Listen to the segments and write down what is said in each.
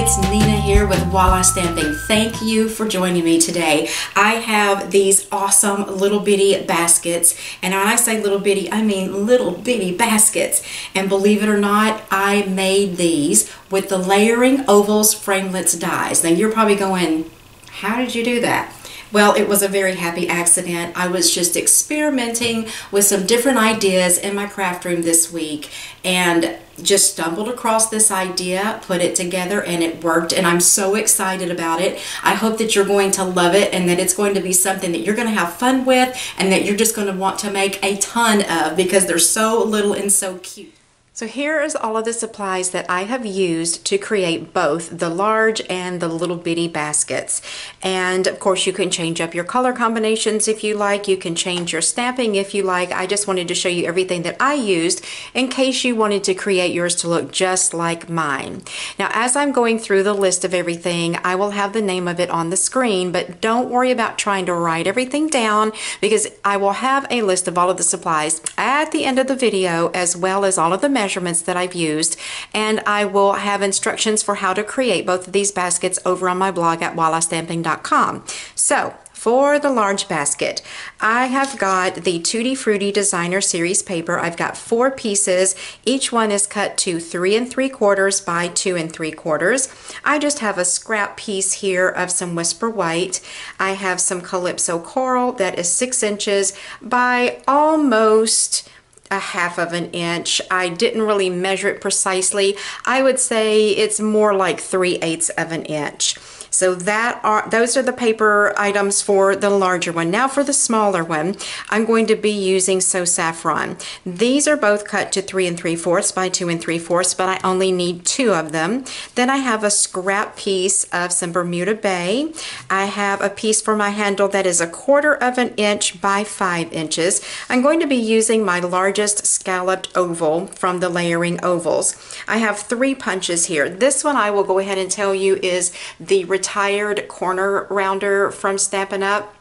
it's Nina here with Walla Stamping. Thank you for joining me today. I have these awesome little bitty baskets, and when I say little bitty, I mean little bitty baskets. And believe it or not, I made these with the Layering Ovals Framelits Dies. Now you're probably going, how did you do that? Well, it was a very happy accident. I was just experimenting with some different ideas in my craft room this week and just stumbled across this idea, put it together, and it worked, and I'm so excited about it. I hope that you're going to love it and that it's going to be something that you're going to have fun with and that you're just going to want to make a ton of because they're so little and so cute. So here is all of the supplies that I have used to create both the large and the little bitty baskets. And of course you can change up your color combinations if you like. You can change your stamping if you like. I just wanted to show you everything that I used in case you wanted to create yours to look just like mine. Now as I'm going through the list of everything, I will have the name of it on the screen, but don't worry about trying to write everything down because I will have a list of all of the supplies at the end of the video as well as all of the measurements that I've used, and I will have instructions for how to create both of these baskets over on my blog at wallastamping.com. So for the large basket, I have got the Tutti Frutti Designer Series paper. I've got 4 pieces. Each one is cut to 3 3/4 by 2 3/4. I just have a scrap piece here of some Whisper White. I have some Calypso Coral that is 6 inches by almost a 1/2 inch. I didn't really measure it precisely. I would say it's more like 3/8 of an inch. So those are the paper items for the larger one. Now for the smaller one, I'm going to be using So Saffron. These are both cut to 3 3/4 by 2 3/4, but I only need 2 of them. Then I have a scrap piece of some Bermuda Bay. I have a piece for my handle that is 1/4 inch by 5 inches. I'm going to be using my largest scalloped oval from the Layering Ovals. I have 3 punches here. This one I will go ahead and tell you is the retired corner rounder from Stampin' Up.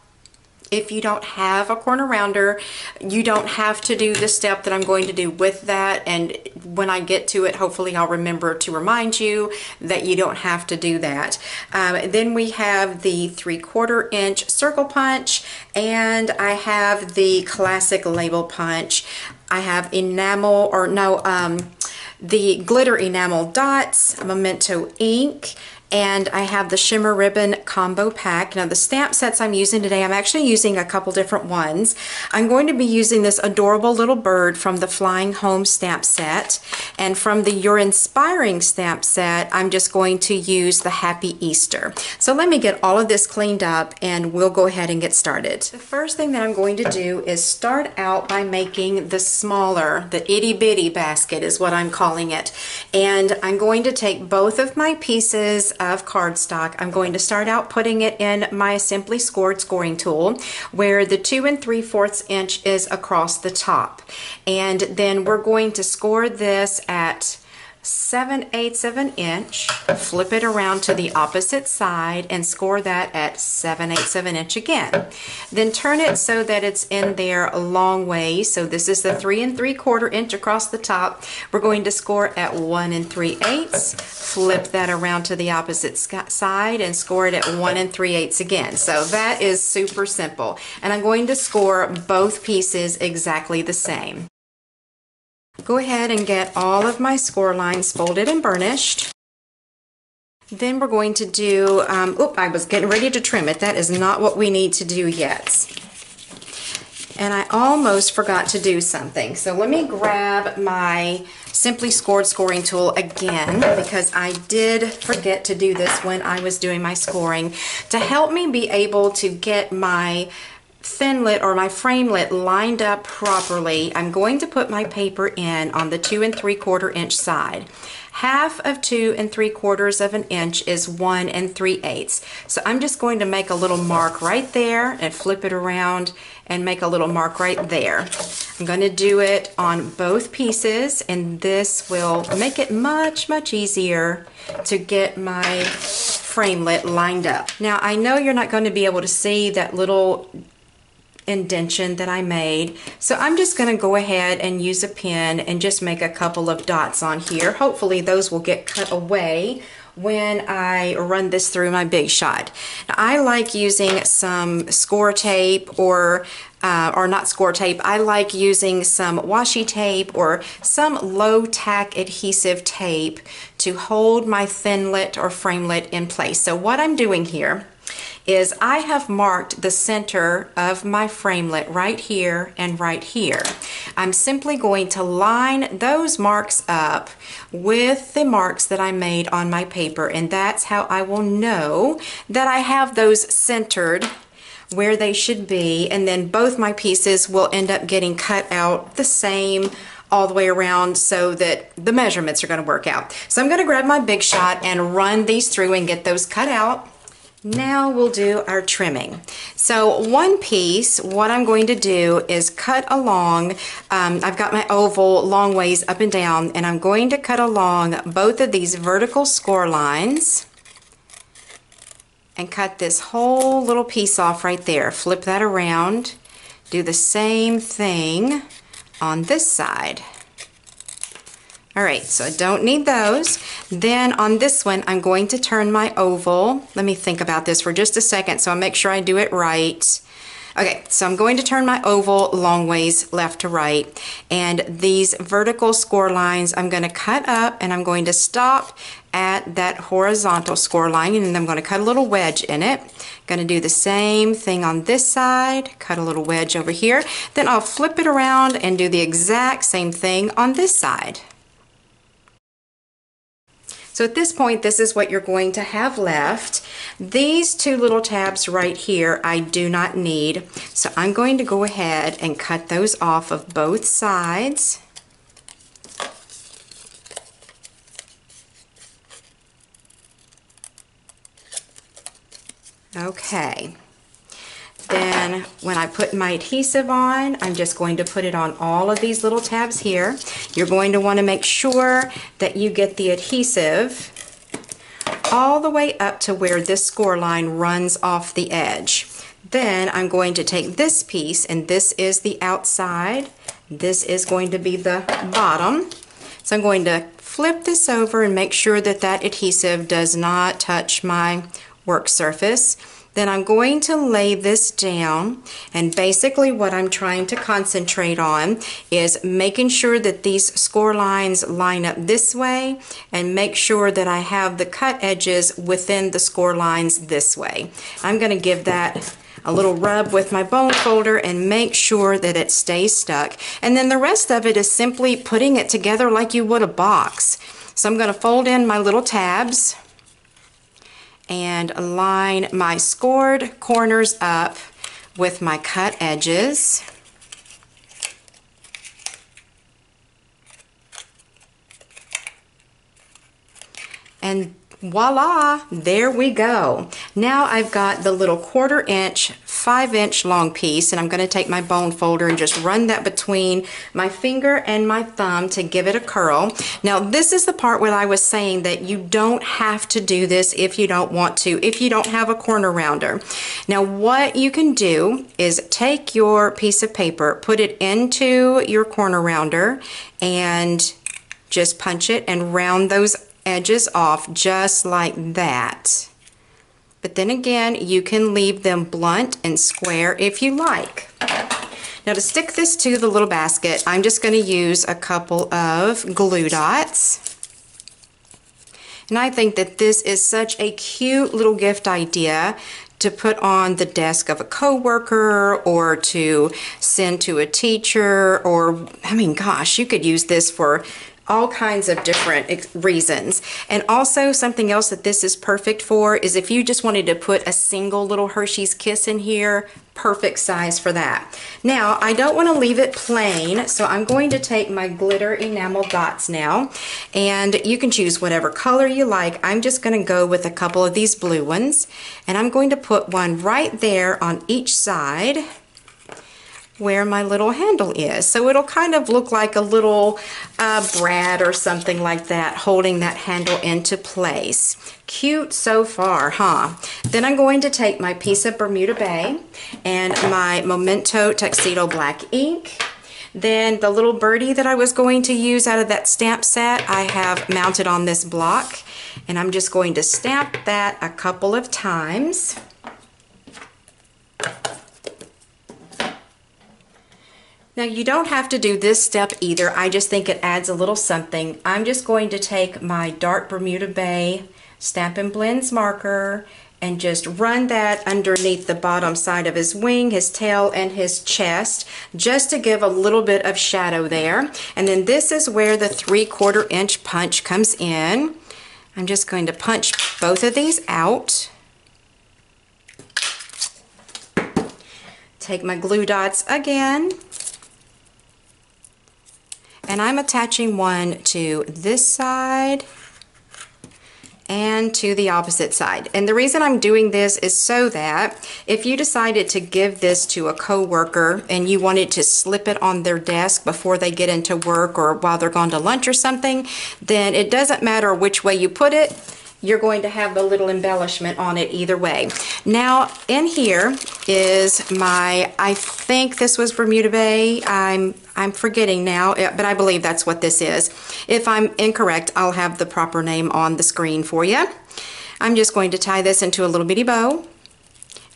If you don't have a corner rounder, you don't have to do the step that I'm going to do with that, and when I get to it, hopefully I'll remember to remind you that you don't have to do that. Then we have the 3/4 inch circle punch, and I have the classic label punch. I have enamel, or no, the glitter enamel dots, Memento ink, and I have the shimmer ribbon combo pack. Now the stamp sets I'm using today, I'm actually using a couple different ones. I'm going to be using this adorable little bird from the Flying Home stamp set, and from the You're Inspiring stamp set, I'm just going to use the Happy Easter. So let me get all of this cleaned up and we'll go ahead and get started. The first thing that I'm going to do is start out by making the smaller, the itty bitty basket is what I'm calling it. And I'm going to take both of my pieces of cardstock. I'm going to start out putting it in my Simply Scored scoring tool where the 2 3/4 inch is across the top. And then we're going to score this at 7/8 of an inch, flip it around to the opposite side and score that at 7/8 of an inch again. Then turn it so that it's in there a long way. So this is the 3 3/4 inch across the top. We're going to score at 1 3/8, flip that around to the opposite side and score it at 1 3/8 again. So that is super simple. And I'm going to score both pieces exactly the same. Go ahead and get all of my score lines folded and burnished. Then we're going to do, I was getting ready to trim it. That is not what we need to do yet. And I almost forgot to do something. So let me grab my Simply Scored scoring tool again because I did forget to do this when I was doing my scoring. To help me be able to get my Thinlit or my framelit lined up properly, I'm going to put my paper in on the 2 3/4 inch side. 1/2 of 2 3/4 of an inch is 1 3/8. So I'm just going to make a little mark right there and flip it around and make a little mark right there. I'm going to do it on both pieces, and this will make it much easier to get my framelit lined up. Now I know you're not going to be able to see that little indentation that I made, so I'm just going to go ahead and use a pen and just make a couple of dots on here. Hopefully those will get cut away when I run this through my Big Shot. Now, I like using some score tape or not score tape. I like using some washi tape or some low tack adhesive tape to hold my thinlet or framelit in place. So what I'm doing here is I have marked the center of my framelit right here and right here. I'm simply going to line those marks up with the marks that I made on my paper, and that's how I will know that I have those centered where they should be, and then both my pieces will end up getting cut out the same all the way around so that the measurements are going to work out. So I'm going to grab my Big Shot and run these through and get those cut out. Now we'll do our trimming. So one piece, what I'm going to do is cut along, I've got my oval long ways up and down, and I'm going to cut along both of these vertical score lines and cut this whole little piece off right there. Flip that around, do the same thing on this side. All right, so I don't need those. Then on this one, I'm going to turn my oval. Let me think about this for just a second so I'll make sure I do it right. Okay, so I'm going to turn my oval long ways left to right, and these vertical score lines I'm going to cut up, and I'm going to stop at that horizontal score line, and then I'm going to cut a little wedge in it. Going to do the same thing on this side, cut a little wedge over here. Then I'll flip it around and do the exact same thing on this side. So at this point, this is what you're going to have left. These two little tabs right here, I do not need. So I'm going to go ahead and cut those off of both sides. Okay. Then when I put my adhesive on, I'm just going to put it on all of these little tabs here. You're going to want to make sure that you get the adhesive all the way up to where this score line runs off the edge. Then I'm going to take this piece, and this is the outside. This is going to be the bottom. So I'm going to flip this over and make sure that that adhesive does not touch my work surface. Then I'm going to lay this down, and basically what I'm trying to concentrate on is making sure that these score lines line up this way, and make sure that I have the cut edges within the score lines this way. I'm going to give that a little rub with my bone folder and make sure that it stays stuck. And then the rest of it is simply putting it together like you would a box. So I'm going to fold in my little tabs and line my scored corners up with my cut edges. And voila, there we go. Now I've got the little 1/4 inch, 5 inch long piece, and I'm going to take my bone folder and just run that between my finger and my thumb to give it a curl. Now this is the part where I was saying that you don't have to do this if you don't want to, if you don't have a corner rounder. Now what you can do is take your piece of paper, put it into your corner rounder, and just punch it and round those edges off just like that. But then again, you can leave them blunt and square if you like. Now to stick this to the little basket, I'm just going to use a couple of glue dots. And I think that this is such a cute little gift idea to put on the desk of a coworker, or to send to a teacher, or I mean, gosh, you could use this for all kinds of different reasons. And also something else that this is perfect for is if you just wanted to put a single little Hershey's Kiss in here, perfect size for that. Now I don't want to leave it plain, so I'm going to take my glitter enamel dots now, and you can choose whatever color you like. I'm just going to go with a couple of these blue ones, and I'm going to put one right there on each side where my little handle is. So it'll kind of look like a little brad or something like that, holding that handle into place. Cute so far, huh? Then I'm going to take my piece of Bermuda Bay and my Memento Tuxedo Black ink. Then the little birdie that I was going to use out of that stamp set, I have mounted on this block. And I'm just going to stamp that a couple of times. Now you don't have to do this step either. I just think it adds a little something. I'm just going to take my dark Bermuda Bay Stampin' Blends marker and just run that underneath the bottom side of his wing, his tail, and his chest, just to give a little bit of shadow there. And then this is where the 3/4 inch punch comes in. I'm just going to punch both of these out. Take my glue dots again. And I'm attaching one to this side and to the opposite side. And the reason I'm doing this is so that if you decided to give this to a coworker and you wanted to slip it on their desk before they get into work or while they're gone to lunch or something, then it doesn't matter which way you put it, you're going to have the little embellishment on it either way. Now in here is my, I think this was Bermuda Bay, I'm forgetting now, but I believe that's what this is. If I'm incorrect, I'll have the proper name on the screen for you. I'm just going to tie this into a little bitty bow.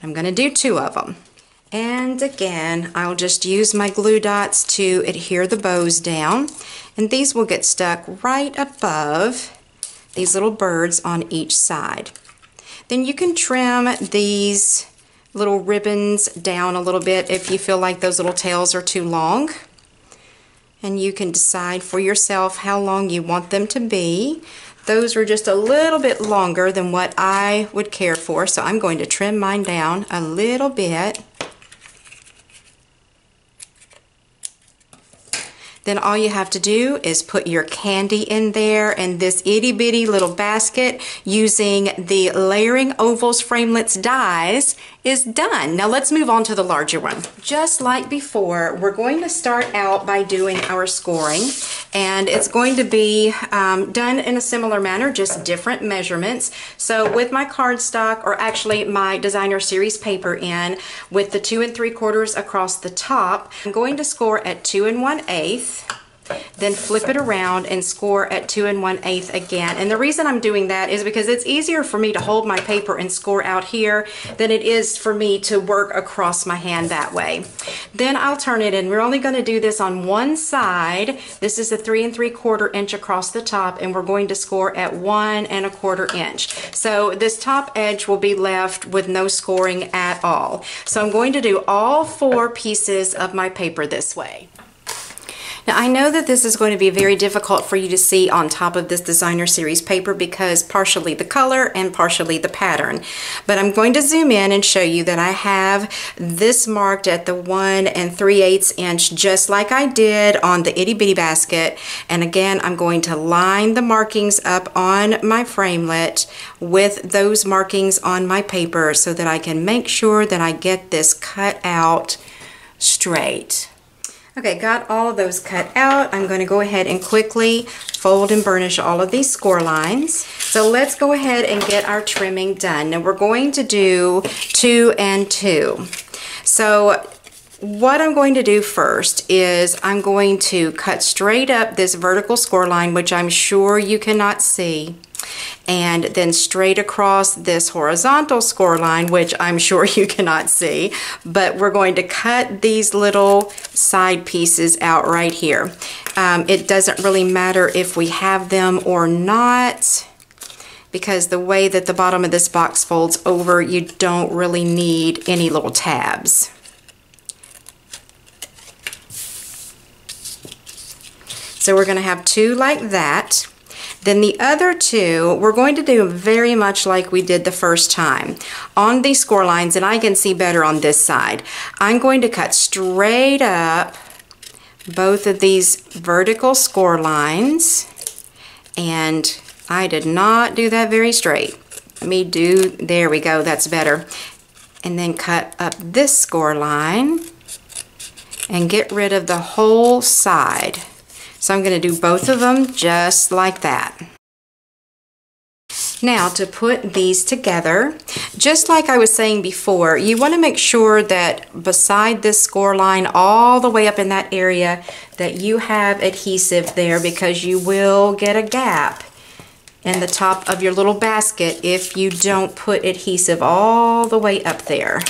I'm going to do 2 of them. And again, I'll just use my glue dots to adhere the bows down. And these will get stuck right above these little birds on each side. Then you can trim these little ribbons down a little bit if you feel like those little tails are too long. And you can decide for yourself how long you want them to be. Those are just a little bit longer than what I would care for, so I'm going to trim mine down a little bit. Then all you have to do is put your candy in there and this itty bitty little basket using the Layering Ovals Framelits Dies is done. Now let's move on to the larger one. Just like before, we're going to start out by doing our scoring, and it's going to be done in a similar manner, just different measurements. So with my cardstock, or actually my designer series paper in, with the 2 3/4 across the top, I'm going to score at 2 1/8. Then flip it around and score at 2 1/8 again. And the reason I'm doing that is because it's easier for me to hold my paper and score out here than it is for me to work across my hand that way. Then I'll turn it, and we're only going to do this on one side. This is a 3 3/4 inch across the top, and we're going to score at 1 1/4 inch. So this top edge will be left with no scoring at all. So I'm going to do all 4 pieces of my paper this way. Now I know that this is going to be very difficult for you to see on top of this designer series paper because partially the color and partially the pattern. But I'm going to zoom in and show you that I have this marked at the 1 3/8 inch just like I did on the itty bitty basket. And again, I'm going to line the markings up on my framelit with those markings on my paper so that I can make sure that I get this cut out straight. Okay, got all of those cut out. I'm going to go ahead and quickly fold and burnish all of these score lines. So let's go ahead and get our trimming done. Now we're going to do 2 and 2. So what I'm going to do first is I'm going to cut straight up this vertical score line, which I'm sure you cannot see, and then straight across this horizontal score line, which I'm sure you cannot see, but we're going to cut these little side pieces out right here. It doesn't really matter if we have them or not, because the way that the bottom of this box folds over, you don't really need any little tabs. So we're going to have 2 like that. Then the other 2, we're going to do very much like we did the first time. On these score lines, and I can see better on this side, I'm going to cut straight up both of these vertical score lines. And I did not do that very straight. There we go, that's better. And then cut up this score line and get rid of the whole side. So I'm going to do both of them just like that. Now to put these together, just like I was saying before, you want to make sure that beside this score line, all the way up in that area, that you have adhesive there, because you will get a gap in the top of your little basket if you don't put adhesive all the way up there.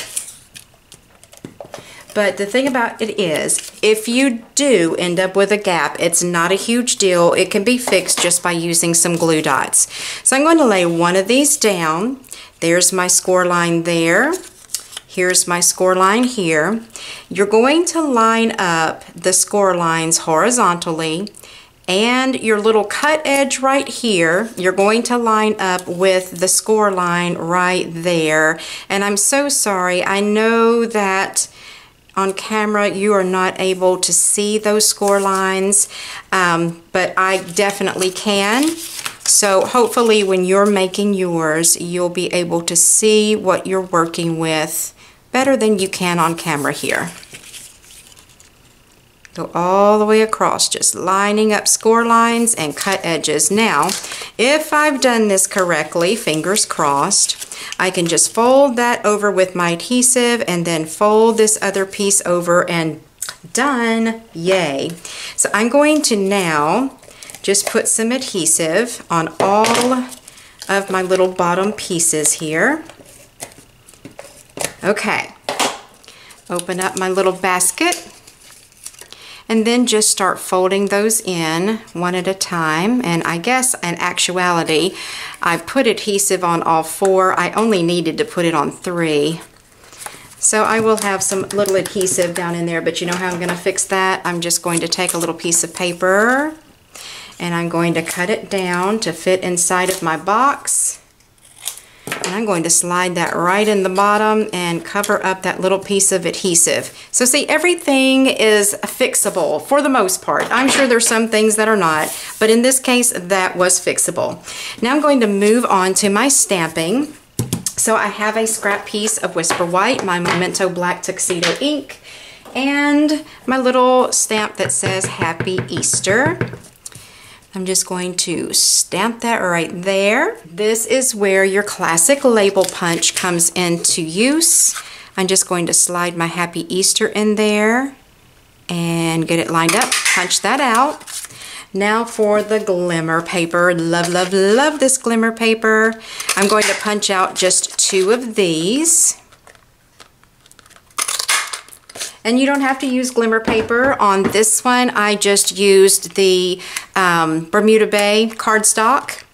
But the thing about it is, if you do end up with a gap, it's not a huge deal. It can be fixed just by using some glue dots. So I'm going to lay one of these down. There's my score line there. Here's my score line here. You're going to line up the score lines horizontally, and your little cut edge right here, you're going to line up with the score line right there. And I'm so sorry, I know that on camera you are not able to see those score lines, but I definitely can. So hopefully when you're making yours, you'll be able to see what you're working with better than you can on camera here. Go all the way across, just lining up score lines and cut edges. Now, if I've done this correctly, fingers crossed, I can just fold that over with my adhesive and then fold this other piece over and done. Yay. So I'm going to now just put some adhesive on all of my little bottom pieces here. Okay. Open up my little basket. And then just start folding those in one at a time. And I guess in actuality, I put adhesive on all 4. I only needed to put it on 3. So I will have some little adhesive down in there, but you know how I'm going to fix that? I'm just going to take a little piece of paper and I'm going to cut it down to fit inside of my box. And I'm going to slide that right in the bottom and cover up that little piece of adhesive. So see, everything is fixable for the most part. I'm sure there's some things that are not, but in this case, that was fixable. Now I'm going to move on to my stamping. So I have a scrap piece of Whisper White, my Memento Black Tuxedo ink, and my little stamp that says Happy Easter. I'm just going to stamp that right there. This is where your classic label punch comes into use. I'm just going to slide my Happy Easter in there and get it lined up, punch that out. Now for the glimmer paper. Love, love, love this glimmer paper. I'm going to punch out just 2 of these. And you don't have to use glimmer paper on this one. I just used the Bermuda Bay cardstock,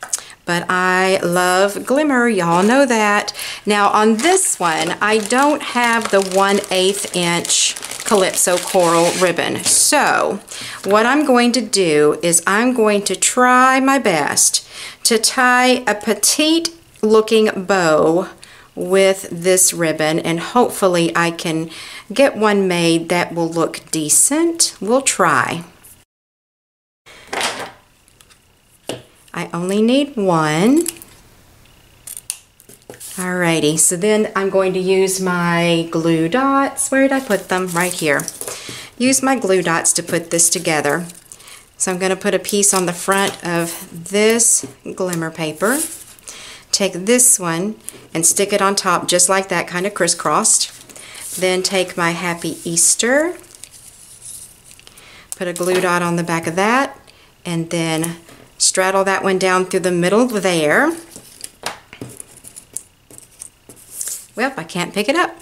but I love glimmer, y'all know that. Now on this one, I don't have the 1/8 inch Calypso coral ribbon. So what I'm going to do is I'm going to try my best to tie a petite looking bow with this ribbon, and hopefully I can get one made that will look decent. We'll try. I only need 1. Alrighty, so then I'm going to use my glue dots. Where did I put them? Right here. Use my glue dots to put this together. So I'm going to put a piece on the front of this glimmer paper. Take this one and stick it on top just like that, kind of crisscrossed. Then take my Happy Easter, put a glue dot on the back of that, and then straddle that one down through the middle there. Well, I can't pick it up.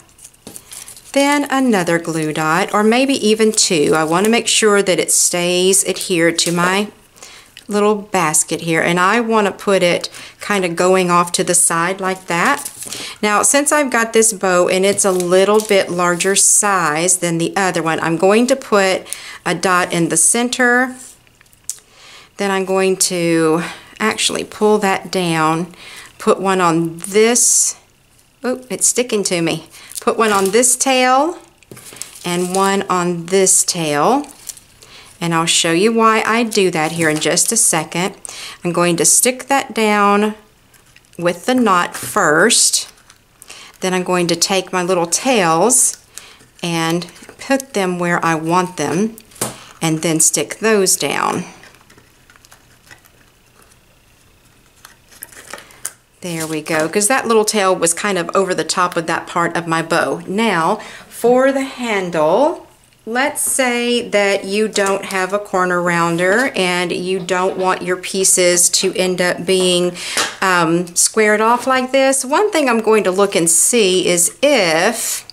Then another glue dot, or maybe even 2. I want to make sure that it stays adhered to my little basket here, and I want to put it kind of going off to the side like that. Now since I've got this bow and it's a little bit larger size than the other one, I'm going to put a dot in the center. Then I'm going to actually pull that down, put one on this, oh, it's sticking to me, put one on this tail and one on this tail. And I'll show you why I do that here in just a second. I'm going to stick that down with the knot first. Then I'm going to take my little tails and put them where I want them and then stick those down. There we go, because that little tail was kind of over the top of that part of my bow. Now for the handle, let's say that you don't have a corner rounder and you don't want your pieces to end up being squared off like this. One thing I'm going to look and see is if,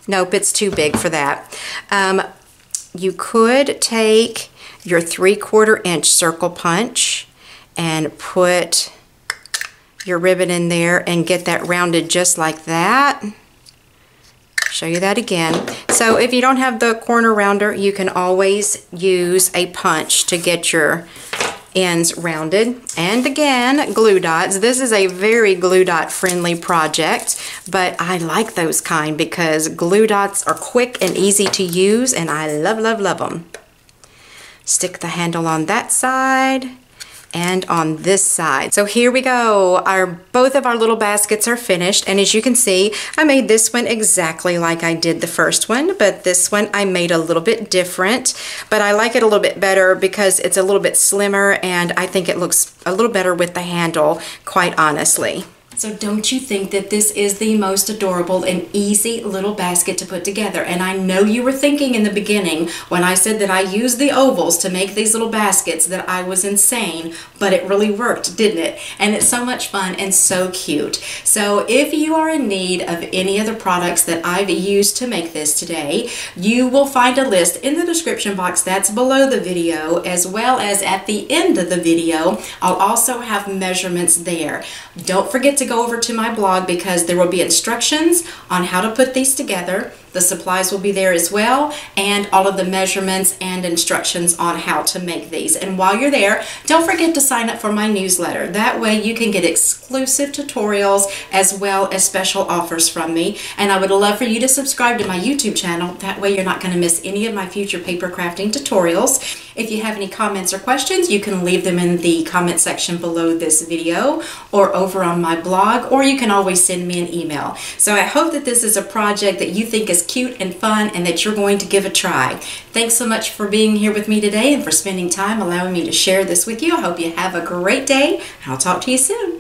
nope, it's too big for that. You could take your 3/4 inch circle punch and put your ribbon in there and get that rounded just like that. Show you that again. So if you don't have the corner rounder, you can always use a punch to get your ends rounded. And again, glue dots. This is a very glue dot friendly project, but I like those kind because glue dots are quick and easy to use, and I love, love, love them. Stick the handle on that side and on this side. So here we go. Both of our little baskets are finished, and as you can see, I made this one exactly like I did the first one, but this one I made a little bit different, but I like it a little bit better because it's a little bit slimmer, and I think it looks a little better with the handle, quite honestly. So don't you think that this is the most adorable and easy little basket to put together? And I know you were thinking in the beginning when I said that I used the ovals to make these little baskets that I was insane, but it really worked, didn't it? And it's so much fun and so cute. So if you are in need of any of the products that I've used to make this today, you will find a list in the description box that's below the video, as well as at the end of the video. I'll also have measurements there. Don't forget to go over to my blog because there will be instructions on how to put these together. The supplies will be there as well, and all of the measurements and instructions on how to make these. And while you're there, don't forget to sign up for my newsletter. That way you can get exclusive tutorials as well as special offers from me. And I would love for you to subscribe to my YouTube channel. That way you're not going to miss any of my future paper crafting tutorials. If you have any comments or questions, you can leave them in the comment section below this video or over on my blog, or you can always send me an email. So I hope that this is a project that you think is cute and fun and that you're going to give a try. Thanks so much for being here with me today and for spending time allowing me to share this with you. I hope you have a great day, and I'll talk to you soon.